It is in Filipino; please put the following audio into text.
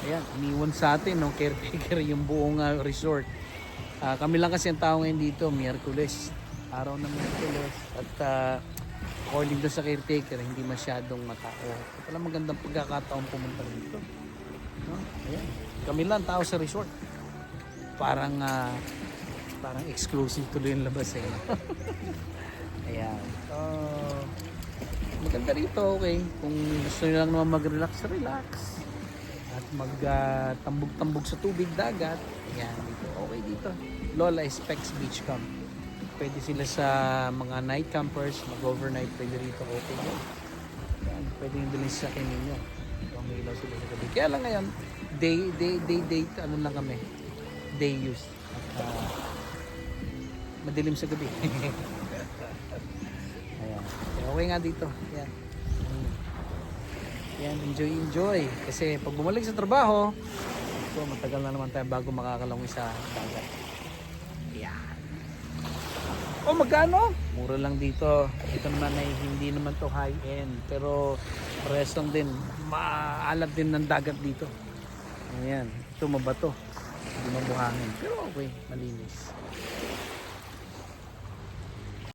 Ayan, iniwan sa atin, no, caretaker yung buong resort. Kami lang kasi ang tao ngayon dito, Miyerkules. Araw ng Miyerkules. At according doon sa caretaker, hindi masyadong matao. Wala magandang pagkakataon pumunta dito. No? Ayan. Kami lang tao sa resort. Parang parang exclusive tuloy yung labas eh. Ayan. So, maganda rito, okay. Kung gusto nyo lang naman mag-relax, relax. At magtambog-tambog sa tubig, dagat. Ayan, dito. Okay dito. Lola Specs Beach Camp. Pwede sila sa mga night campers, mag-overnight, pwede rito, okay. Ayan, pwede yung bilhin sa akin ninyo. May ilaw sila sa gabi. Kaya lang ngayon, day, ano lang kami, day use. At, madilim sa gabi. Ayan. Okay nga dito. Ayan. Ayan, enjoy. Kasi pag bumalik sa trabaho, so matagal na naman tayo bago makakalangoy sa dagat. Ayan. Oh, magkano? Mura lang dito. Ito naman ay hindi naman to high end. Pero parehas lang din. Maalat din ng dagat dito. Ayan. Ito mabato. Hindi mabuhangin. Pero okay, malinis.